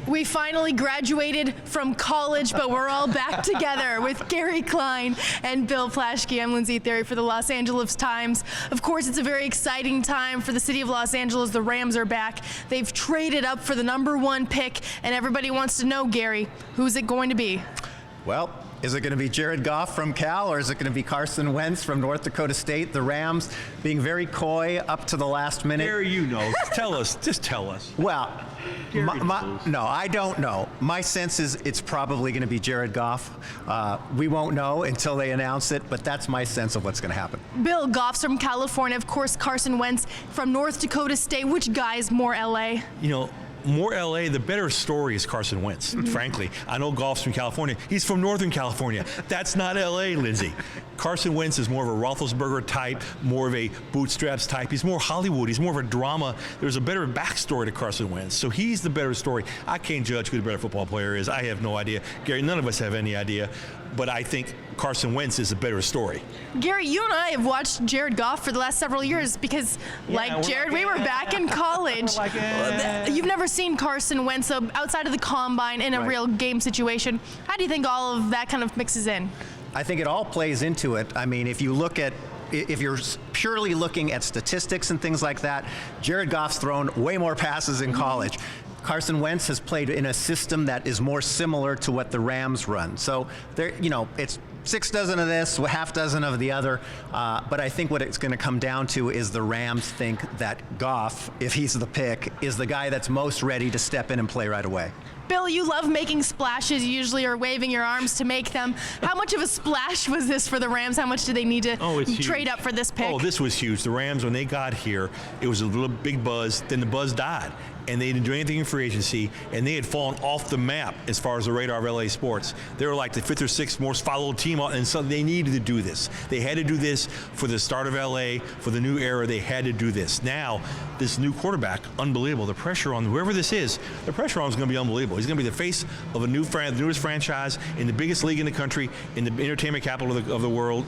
We finally graduated from college, but we're all back together with Gary Klein and Bill Plaschke. I'm Lindsey Thiry for the Los Angeles Times. Of course, it's a very exciting time for the city of Los Angeles. The Rams are back. They've traded up for the #1 pick, and everybody wants to know, Gary, who's it going to be? Well, is it going to be Jared Goff from Cal, or is it going to be Carson Wentz from North Dakota State? The Rams being very coy up to the last minute. Gary, you know. Tell us. Just tell us. Well, no, I don't know. My sense is it's probably going to be Jared Goff. We won't know until they announce it, but that's my sense of what's going to happen. Bill, Goff's from California. Of course, Carson Wentz from North Dakota State. Which guy's more L.A.? You know, more LA, the better story is Carson Wentz, frankly. I know Goff's from California. He's from Northern California. That's not LA, Lindsey. Carson Wentz is more of a Roethlisberger type, more of a bootstraps type. He's more Hollywood. He's more of a drama. There's a better backstory to Carson Wentz. So he's the better story. I can't judge who the better football player is. I have no idea. Gary, none of us have any idea. But I think Carson Wentz is a better story. Gary, you and I have watched Jared Goff for the last several years because, like Jared, we were back in college. You've never seen Carson Wentz outside of the combine in a real game situation. How do you think all of that kind of mixes in? I think it all plays into it. I mean, if you're purely looking at statistics and things like that, Jared Goff's thrown way more passes in college. Carson Wentz has played in a system that is more similar to what the Rams run. So there, it's 6 dozen of this, half dozen of the other. But I think what it's going to come down to is the Rams think that Goff, if he's the pick, is the guy that's most ready to step in and play right away. Bill, you love making splashes usually, or waving your arms to make them. How much of a splash was this for the Rams? How much did they need to trade up for this pick? Oh, this was huge. The Rams, when they got here, it was a little big buzz. Then the buzz died, and they didn't do anything in free agency, and they had fallen off the map as far as the radar of LA sports. They were like the 5th or 6th most followed team, and so they needed to do this. They had to do this for the start of LA, for the new era. They had to do this. Now, this new quarterback, unbelievable. The pressure on whoever this is, the pressure on him is going to be unbelievable. He's going to be the face of a newest franchise in the biggest league in the country, in the entertainment capital of the world.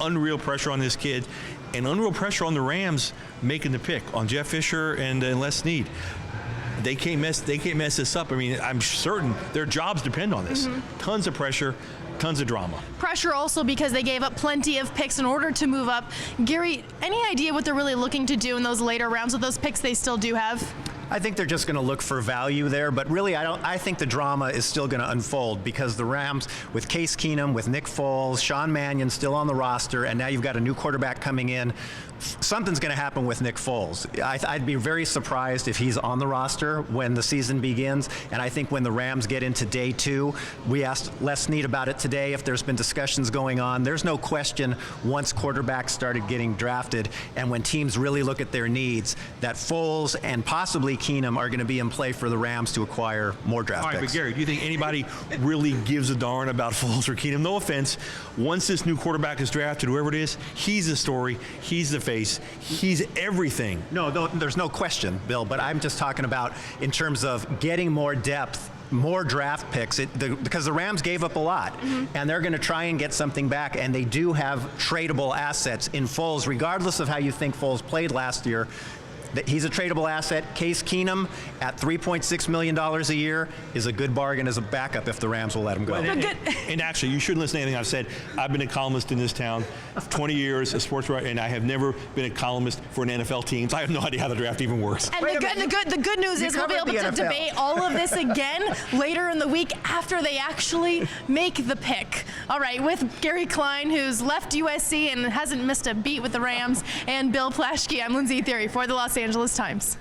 Unreal pressure on this kid, and unreal pressure on the Rams making the pick on Jeff Fisher and Les Snead. They can't mess this up. I mean, I'm certain their jobs depend on this. Tons of pressure, tons of drama. Pressure also because they gave up plenty of picks in order to move up. Gary, any idea what they're really looking to do in those later rounds with those picks they still do have? I think they're just going to look for value there, but really I think the drama is still going to unfold because the Rams, with Case Keenum, with Nick Foles, Sean Mannion still on the roster, and now you've got a new quarterback coming in, something's going to happen with Nick Foles. I'd be very surprised if he's on the roster when the season begins, and I think when the Rams get into day 2, we asked Les Snead about it today, if there's been discussions going on. There's no question once quarterbacks started getting drafted and when teams really look at their needs, that Foles and possibly Keenum are going to be in play for the Rams to acquire more draft picks. All right, but Gary, do you think anybody really gives a darn about Foles or Keenum? No offense. Once this new quarterback is drafted, whoever it is, he's the story, he's the face, he's everything. No, there's no question, Bill, but I'm just talking about in terms of getting more depth, more draft picks, because the Rams gave up a lot, and they're going to try and get something back, and they do have tradable assets in Foles, regardless of how you think Foles played last year. He's a tradable asset. Case Keenum at $3.6 million a year is a good bargain as a backup if the Rams will let him go. And actually, you shouldn't listen to anything I've said. I've been a columnist in this town 20 years, a sports writer, and I have never been a columnist for an NFL team. So I have no idea how the draft even works. And the good news is we'll be able to debate all of this again later in the week after they actually make the pick. All right, with Gary Klein, who's left USC and hasn't missed a beat with the Rams, and Bill Plaschke, I'm Lindsey Thiry for the Los Angeles Times.